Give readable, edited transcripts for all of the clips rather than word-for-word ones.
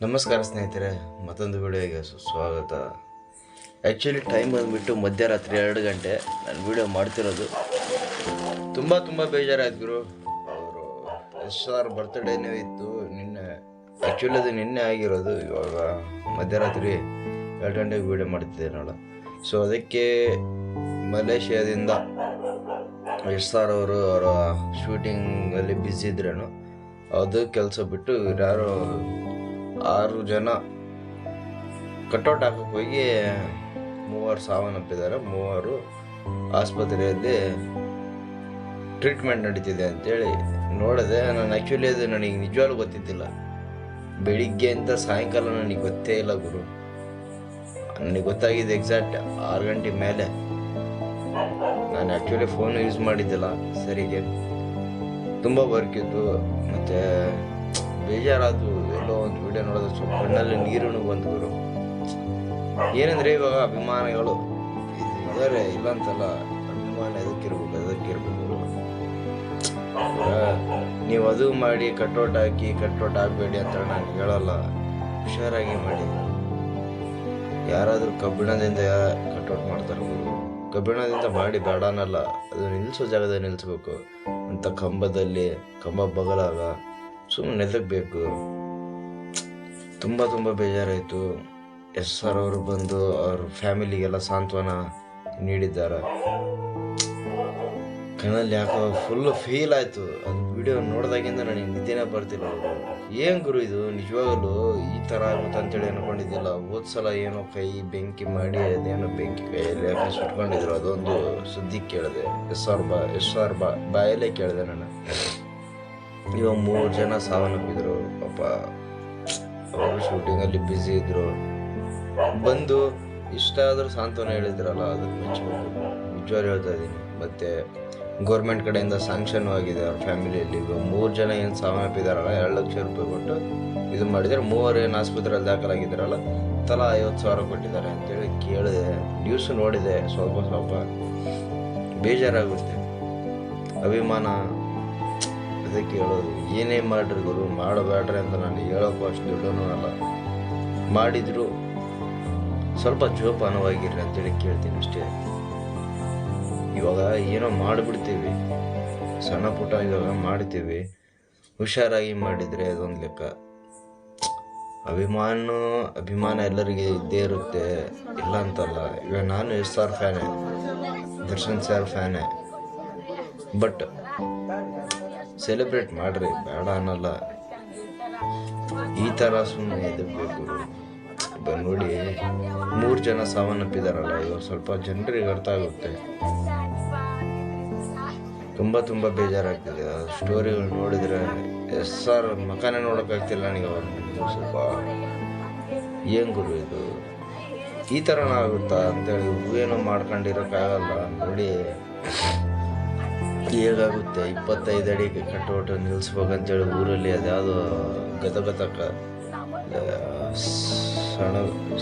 ನಮಸ್ಕಾರ ಸ್ನೇಹಿತರೆ, ಮತ್ತೊಂದು ವಿಡಿಯೋಗೆ ಸ್ವಾಗತ. ಆ್ಯಕ್ಚುಲಿ ಟೈಮ್ ಬಂದುಬಿಟ್ಟು ಮಧ್ಯರಾತ್ರಿ 2 ಗಂಟೆ. ನಾನು ವಿಡಿಯೋ ಮಾಡ್ತಿರೋದು ತುಂಬ ಬೇಜಾರಾಯ್ತು ಗುರು. ಅವರು SR ಬರ್ತ್ಡೇನೇ ಇತ್ತು ನಿನ್ನೆ. ಆ್ಯಕ್ಚುಲಿ ಅದು ನಿನ್ನೆ ಆಗಿರೋದು. ಇವಾಗ ಮಧ್ಯರಾತ್ರಿ 2 ಗಂಟೆಗೆ ವಿಡಿಯೋ ಮಾಡ್ತಿದ್ದೇನಲ್ಲ. ಸೊ ಅದಕ್ಕೆ ಮಲೇಷ್ಯಾದಿಂದ SR ಅವರು ಅವರ ಶೂಟಿಂಗಲ್ಲಿ ಬ್ಯುಸಿ ಇದ್ರೇನು ಅದು ಕೆಲಸ ಬಿಟ್ಟು ಯಾರೋ 6 ಜನ ಕಟೌಟ್ ಹಾಕಕ್ಕೆ ಹೋಗಿ 3 ಸಾವನ್ನಪ್ಪಿದ್ದಾರೆ. 3 ಆಸ್ಪತ್ರೆಯಲ್ಲಿ ಟ್ರೀಟ್ಮೆಂಟ್ ನಡೀತಿದೆ ಅಂತೇಳಿ ನೋಡಿದೆ. ನಾನು ಆ್ಯಕ್ಚುಲಿ ಅದು ನನಗೆ ನಿಜವಾಗ್ಲೂ ಗೊತ್ತಿದ್ದಿಲ್ಲ. ಬೆಳಿಗ್ಗೆಯಿಂದ ಸಾಯಂಕಾಲ ನನಗೆ ಗೊತ್ತೇ ಇಲ್ಲ ಗುರು. ನನಗೆ ಗೊತ್ತಾಗಿದೆ ಎಕ್ಸಾಕ್ಟ್ 6 ಗಂಟೆ ಮೇಲೆ. ನಾನು ಆ್ಯಕ್ಚುಲಿ ಫೋನ್ ಯೂಸ್ ಮಾಡಿದ್ದಿಲ್ಲ ಸರಿಗೆ. ತುಂಬ ವರ್ಕ್ ಇತ್ತು ಮತ್ತು ಬೇಜಾರಾದು. ಎಲ್ಲೋ ಒಂದು ವಿಡಿಯೋ ನೋಡೋದು ಸ್ವಲ್ಪ ಕಣ್ಣಲ್ಲಿ ನೀರು ಬಂತು ಗುರು. ಏನಂದರೆ ಇವಾಗ ಅಭಿಮಾನಿಗಳು ಇದ್ದಾರೆ, ಇಲ್ಲ ಅಂತಲ್ಲ. ಅಭಿಮಾನ ಎದಕ್ಕಿರ್ಬೇಕು. ನೀವು ಅದು ಮಾಡಿ ಕಟ್ಔಟ್ ಹಾಕಬೇಡಿ ಅಂತ ನಾನು ಹೇಳಲ್ಲ. ಹುಷಾರಾಗಿ ಮಾಡಿ. ಯಾರಾದರೂ ಕಬ್ಬಿಣದಿಂದ ಕಟ್ಔಟ್ ಮಾಡ್ತಾರೆ ಗುರು. ಕಬ್ಬಿಣದಿಂದ ಮಾಡಿ ಬೇಡ ಅನ್ನಲ್ಲ. ಅದು ನಿಲ್ಲಿಸೋ ಜಾಗದಲ್ಲಿ ನಿಲ್ಲಿಸ್ಬೇಕು ಅಂತ. ಕಂಬ ಬಗಲಾಗ ಸುಮ್ಮನೆ ನಿಲ್ಲಬೇಕು. ತುಂಬ ಬೇಜಾರಾಯಿತು. SR ಅವರು ಬಂದು ಅವ್ರ ಫ್ಯಾಮಿಲಿಗೆಲ್ಲ ಸಾಂತ್ವನ ನೀಡಿದ್ದಾರೆ. ಕಣ್ಣಲ್ಲಿ ಯಾಕೋ ಫುಲ್ಲು ಫೀಲ್ ಆಯಿತು. ಅದು ವಿಡಿಯೋ ನೋಡಿದಾಗಿಂದ ನನಗೆ ನಿದ್ದೆನೇ ಬರ್ತಿಲ್ಲ. ಏನು ಗುರು ಇದು ನಿಜವಾಗಲೂ ಈ ಥರ ಆಗುತ್ತೆ ಅಂತೇಳಿ ಅನ್ಕೊಂಡಿದ್ದಿಲ್ಲ. ಹೋದ್ಸಲ ಏನೋ ಕೈ ಬೆಂಕಿ ಮಾಡಿ ಅದೇನೋ ಬೆಂಕಿ ಕೈಯಲ್ಲಿ ಯಾಕೆ ಸುಟ್ಕೊಂಡಿದ್ರು, ಅದೊಂದು ಸುದ್ದಿ ಕೇಳಿದೆ. SR ಬಾಯಲ್ಲೇ ಕೇಳಿದೆ ನಾನು. ಇವಾಗ 3 ಜನ ಸಾವನ್ನಪ್ಪಿದ್ರು ಪಾಪ. ಅವರು ಶೂಟಿಂಗಲ್ಲಿ ಬ್ಯುಸಿ ಇದ್ರು. ಬಂದು ಇಷ್ಟ ಆದರೂ ಸಾಂತ್ವನ ಹೇಳಿದ್ರಲ್ಲ, ಅದಕ್ಕೆ ಮೆಚ್ಚಬೇಕು. ನಿಜವಾಗ್ಲೂ ಹೇಳ್ತಾ ಇದ್ದೀನಿ. ಮತ್ತು ಗೌರ್ಮೆಂಟ್ ಕಡೆಯಿಂದ ಸ್ಯಾಂಕ್ಷನ್ ಆಗಿದೆ ಅವ್ರ ಫ್ಯಾಮಿಲಿಯಲ್ಲಿ. ಇವಾಗ 3 ಜನ ಏನು ಸಾವನ್ನಪ್ಪಿದಾರಲ್ಲ, 2 ಲಕ್ಷ ರೂಪಾಯಿ ಕೊಟ್ಟು ಇದು ಮಾಡಿದರೆ. 3 ಏನು ಆಸ್ಪತ್ರೆಯಲ್ಲಿ ದಾಖಲಾಗಿದ್ದಾರಲ್ಲ, ತಲಾ 50,000 ಕೊಟ್ಟಿದ್ದಾರೆ ಅಂತೇಳಿ ಕೇಳಿದೆ. ನ್ಯೂಸ್ ನೋಡಿದೆ. ಸ್ವಲ್ಪ ಬೇಜಾರಾಗುತ್ತೆ. ಅಭಿಮಾನ ಅದಕ್ಕೆ ಹೇಳೋದು. ಏನೇ ಮಾಡ್ರಿ ಗುರು, ಮಾಡಬೇಡ್ರಿ ಅಂತ ನಾನು ಹೇಳೋಕ್ಕೂ ಅಷ್ಟು ದೊಡ್ಡನೂ ಅಲ್ಲ. ಮಾಡಿದ್ರು ಸ್ವಲ್ಪ ಜೋಪಾನವಾಗಿರ್ರಿ ಅಂತೇಳಿ ಕೇಳ್ತೀನಿ ಅಷ್ಟೇ. ಇವಾಗ ಏನೋ ಮಾಡಿಬಿಡ್ತೀವಿ, ಸಣ್ಣ ಪುಟ್ಟ ಇವಾಗ ಮಾಡ್ತೀವಿ. ಹುಷಾರಾಗಿ ಮಾಡಿದರೆ ಅದೊಂದು ಲೆಕ್ಕ. ಅಭಿಮಾನ ಎಲ್ಲರಿಗೆ ಇದ್ದೇ ಇರುತ್ತೆ, ಇಲ್ಲ ಅಂತಲ್ಲ. ಇವಾಗ ನಾನು SR ಫ್ಯಾನೇ, ದರ್ಶನ್ ಸರ್ ಫ್ಯಾನೇ. ಬಟ್ ಸೆಲೆಬ್ರೇಟ್ ಮಾಡ್ರಿ, ಬೇಡ ಅನ್ನಲ್ಲ. ಈ ಥರ ಸುಮ್ಮನೆ ಎದಬೇಕು. ನೋಡಿ 3 ಜನ ಸಾವನ್ನಪ್ಪಿದಾರಲ್ಲ, ಇವಾಗ ಸ್ವಲ್ಪ ಜನರಿಗೆ ಅರ್ಥ ಆಗುತ್ತೆ. ತುಂಬ ಬೇಜಾರಾಗ್ತಿದೆ. ಸ್ಟೋರಿಗಳು ನೋಡಿದರೆ SR ಮಕಾನೇ ನೋಡೋಕ್ಕಾಗ್ತಿಲ್ಲ ನನಗೆ. ಅವ್ರು ಸ್ವಲ್ಪ ಏನು ಗುರು ಇದು ಈ ಥರನ ಆಗುತ್ತಾ ಅಂತೇಳಿ ಏನೋ ಮಾಡ್ಕೊಂಡಿರೋಕ್ಕಾಗಲ್ಲ. ನೋಡಿ ಹೇಗಾಗುತ್ತೆ. 25 ಅಡಿಗೆ ಕಟ್ಔಟ್ ನಿಲ್ಲಿಸ್ಬೇಕಂತೇಳಿ ಊರಲ್ಲಿ ಅದ್ಯಾವುದೋ ಗದಗತಕ್ಕ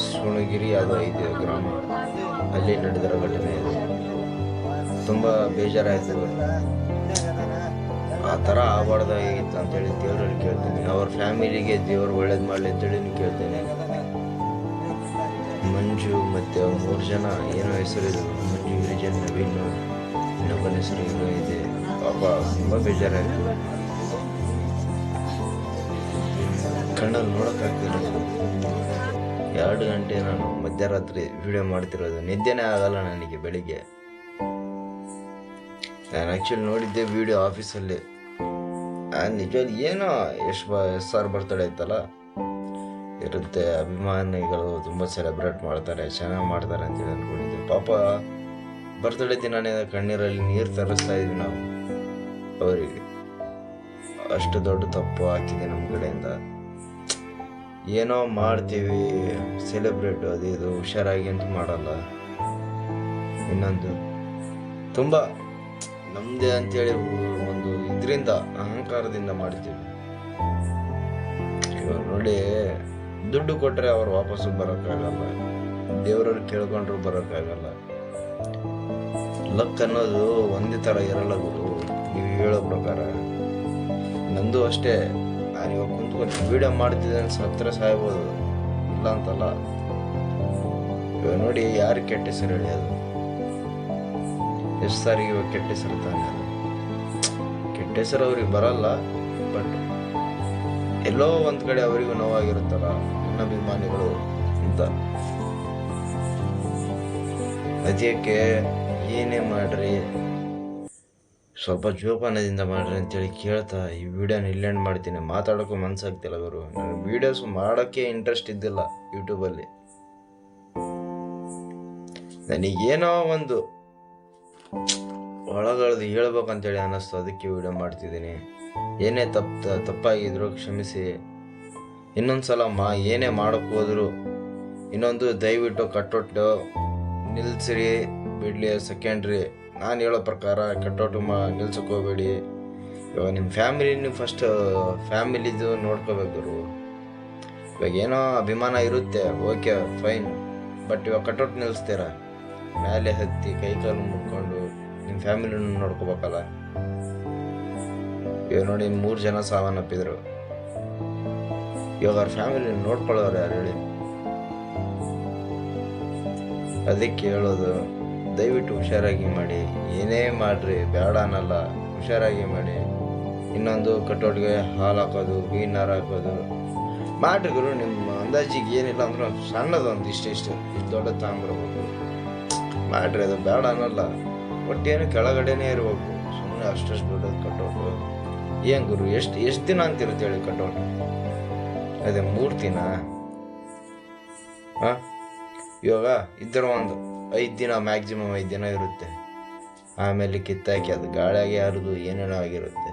ಸುಣಗಿರಿ ಯಾವುದೋ ಇದೆ ಗ್ರಾಮ, ಅಲ್ಲಿ ನಡೆದಿರೋ ಘಟನೆ ಇದು. ತುಂಬ ಬೇಜಾರಾಯಿತು. ಆ ಥರ ಆಗಬಾರ್ದಾಗಿತ್ತು ಅಂತೇಳಿ ದೇವರಲ್ಲಿ ಕೇಳ್ತೀನಿ. ಅವ್ರ ಫ್ಯಾಮಿಲಿಗೆ ದೇವರು ಒಳ್ಳೇದು ಮಾಡಲಿ ಅಂತೇಳಿ ಕೇಳ್ತೀನಿ. ಮಂಜು ಮತ್ತು 3 ಜನ ಏನೋ ಹೆಸರಿದ್ರು, ಮಂಜು, ಗಿರಿಜನ್, ನವೀನ್, ಇನ್ನೊಬ್ಬನ ಹೆಸರು ಏನೋ ಇದೆ ಪಾಪ. ತುಂಬ ಬೇಜಾರಾಯಿತು. ಕಣ್ಣಲ್ಲಿ ನೋಡೋಕ್ಕಾಗ್ತಿಲ್ಲ. 2 ಗಂಟೆ ನಾನು ಮಧ್ಯರಾತ್ರಿ ವಿಡಿಯೋ ಮಾಡ್ತಿರೋದು. ನಿದ್ದೆನೇ ಆಗಲ್ಲ ನನಗೆ ಬೆಳಿಗ್ಗೆ. ನಾನು ಆ್ಯಕ್ಚುಲಿ ನೋಡಿದ್ದೆ ವಿಡಿಯೋ ಆಫೀಸಲ್ಲಿ. ನಿಜವಾಗ್ಲೂ ಏನೋ SR ಬರ್ತಡೇ ಇತ್ತಲ್ಲ, ಇರುತ್ತೆ. ಅಭಿಮಾನಿಗಳು ತುಂಬ ಸೆಲೆಬ್ರೇಟ್ ಮಾಡ್ತಾರೆ, ಚೆನ್ನಾಗಿ ಮಾಡ್ತಾರೆ ಅಂತೇಳಿ ಅಂದ್ಕೊಂಡಿದ್ದೆ. ಪಾಪ ಬರ್ತಡೇ ದಿನನೇ ಕಣ್ಣೀರಲ್ಲಿ ನೀರು ತರಿಸ್ತಾ ಇದ್ವಿ ನಾವು ಅವರಿಗೆ. ಅಷ್ಟು ದೊಡ್ಡ ತಪ್ಪು ಆಗ್ತಿದೆ ನಮ್ಮ ಕಡೆಯಿಂದ. ಏನೋ ಮಾಡ್ತೀವಿ ಸೆಲೆಬ್ರೇಟ್, ಅದು ಇದು ಹುಷಾರಾಗಿ ಅಂತ ಮಾಡಲ್ಲ. ಇನ್ನೊಂದು ತುಂಬ ನಮ್ಮದೇ ಅಂಥೇಳಿ ಒಂದು ಇದರಿಂದ ಅಹಂಕಾರದಿಂದ ಮಾಡ್ತೀವಿ. ಇವಾಗ ನೋಡಿ, ದುಡ್ಡು ಕೊಟ್ಟರೆ ಅವ್ರು ವಾಪಸ್ಸು ಬರೋಕ್ಕಾಗಲ್ಲ, ದೇವರಲ್ಲಿ ಕೇಳ್ಕೊಂಡ್ರು ಬರೋಕ್ಕಾಗಲ್ಲ. ಲಕ್ ಅನ್ನೋದು ಒಂದೇ ಥರ ಇರಲ್ಲ ಗುರು. ನೀವು ಹೇಳೋ ಪ್ರಕಾರ ನಂದು ಅಷ್ಟೇ. ನಾನು ಇವಾಗ ಕುಂತ್ಕೊಂಡು ವಿಡಿಯೋ ಮಾಡ್ತಿದ್ದೆ ಅಂತ ಸತ್ರ ಸಾಯ್ಬೋದು, ಇಲ್ಲ ಅಂತಲ್ಲ. ಇವಾಗ ನೋಡಿ ಯಾರು ಕೆಟ್ಟ ಹೆಸರು ಹೇಳಿ, ಅದು ಎಷ್ಟು ಸಾರಿಗೆ ಇವಾಗ ಕೆಟ್ಟ ಹೆಸರು ತಾನೆ. ಅದು ಕೆಟ್ಟ ಹೆಸರು ಅವ್ರಿಗೆ ಬರಲ್ಲ, ಬಟ್ ಎಲ್ಲೋ ಒಂದು ಕಡೆ ಅವರಿಗೂ ನೋವಾಗಿರುತ್ತಲ್ಲ ನನ್ನ ಅಭಿಮಾನಿಗಳು ಅಂತ. ಅದಕ್ಕೆ ಏನೇ ಮಾಡ್ರಿ ಸ್ವಲ್ಪ ಜೋಪಾನದಿಂದ ಮಾಡ್ರಿ ಅಂತೇಳಿ ಕೇಳ್ತಾ ಈ ವಿಡಿಯೋನ ಇಲ್ಲೆಂಡ್ ಮಾಡ್ತೀನಿ. ಮಾತಾಡೋಕ್ಕೂ ಮನ್ಸಾಗ್ತಿಲ್ಲ ಗುರು, ನನಗೆ ವಿಡಿಯೋಸ್ ಮಾಡೋಕ್ಕೆ ಇಂಟ್ರೆಸ್ಟ್ ಇದ್ದಿಲ್ಲ ಯೂಟ್ಯೂಬಲ್ಲಿ. ನನಗೇನೋ ಒಂದು ಒಳಗಳ್ದು ಹೇಳ್ಬೇಕಂತೇಳಿ ಅನ್ನಿಸ್ತು, ಅದಕ್ಕೆ ವಿಡಿಯೋ ಮಾಡ್ತಿದ್ದೀನಿ. ಏನೇ ತಪ್ಪಾಗಿದ್ರು ಕ್ಷಮಿಸಿ. ಇನ್ನೊಂದ್ಸಲ ಏನೇ ಮಾಡೋಕ್ಕೆ ಹೋದ್ರು ಇನ್ನೊಂದು ದಯವಿಟ್ಟು ಕಟ್ಟೊಟ್ಟು ನಿಲ್ಸಿರಿ ಬಿಡ್ಲಿ. ಸೆಕೆಂಡ್ರಿ, ನಾನು ಹೇಳೋ ಪ್ರಕಾರ ಕಟ್ಟೌಟು ನಿಲ್ಸಕ್ಕೆ ಹೋಗ್ಬೇಡಿ. ಇವಾಗ ನಿಮ್ಮ ಫ್ಯಾಮಿಲಿ ಫಸ್ಟ್ ಫ್ಯಾಮಿಲಿದು ನೋಡ್ಕೋಬೇಕು. ಇವಾಗ ಏನೋ ಅಭಿಮಾನ ಇರುತ್ತೆ, ಓಕೆ ಫೈನ್, ಬಟ್ ಇವಾಗ ಕಟ್ಟೌಟ್ ನಿಲ್ಲಿಸ್ತೀರ, ಮೇಲೆ ಹತ್ತಿ ಕೈಕಾಲು ಮುಟ್ಕೊಂಡು ನಿಮ್ಮ ಫ್ಯಾಮಿಲಿನ ನೋಡ್ಕೋಬೇಕಲ್ಲ. ಇವಾಗ ನೋಡಿ 3 ಜನ ಸಾವನ್ನಪ್ಪಿದ್ರು, ಇವಾಗ ಅವ್ರ ಫ್ಯಾಮಿಲಿ ನೋಡ್ಕೊಳ್ಳೋರು ಯಾರು ಹೇಳಿ? ಅದಕ್ಕೆ ಹೇಳೋದು, ದಯವಿಟ್ಟು ಹುಷಾರಾಗಿ ಮಾಡಿ. ಏನೇ ಮಾಡ್ರಿ ಬೇಡ ಅನ್ನಲ್ಲ, ಹುಷಾರಾಗಿ ಮಾಡಿ. ಇನ್ನೊಂದು ಕಟ್ಟೋಟ್ಗೆ ಹಾಲು ಹಾಕೋದು, ಹೂವಿನಾರ ಹಾಕೋದು ಮಾಡ್ರಿ ಗುರು. ನಿಮ್ಮ ಅಂದಾಜಿಗೆ ಏನಿಲ್ಲ ಅಂದ್ರೆ ಸಣ್ಣದೊಂದು ಇಷ್ಟು ದೊಡ್ಡ ತಗೊಂಬರ್ಬೇಕು ಮಾಡ್ರಿ, ಅದು ಬೇಡ ಅನ್ನಲ್ಲ. ಒಟ್ಟೇನು ಕೆಳಗಡೆನೇ ಇರ್ಬೇಕು, ಸುಮ್ಮನೆ ಅಷ್ಟು ದೊಡ್ಡದು ಕಟ್ಟೋಟು ಏನು ಗುರು? ಎಷ್ಟು ದಿನ ಅಂತಿರುತ್ತೆ ಹೇಳಿ ಕಟ್ಟೋಟು? ಅದೇ 3 ದಿನ. ಇವಾಗ ಇದ್ರ ಒಂದು 5 ದಿನ, ಮ್ಯಾಕ್ಸಿಮಮ್ 5 ದಿನ ಇರುತ್ತೆ. ಆಮೇಲೆ ಕಿತ್ತಾಕಿ ಅದು ಗಾಳಿಯಾಗಿ ಹರಿದು ಏನೇನೋ ಆಗಿರುತ್ತೆ.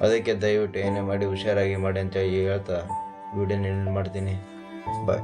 ಅದಕ್ಕೆ ದಯವಿಟ್ಟು ಏನೇ ಮಾಡಿ ಹುಷಾರಾಗಿ ಮಾಡಿ ಅಂತ ಹೇಳ್ತಾ ವಿಡಿಯೋನ ಎಂಡ್ ಮಾಡ್ತೀನಿ. ಬಾಯ್.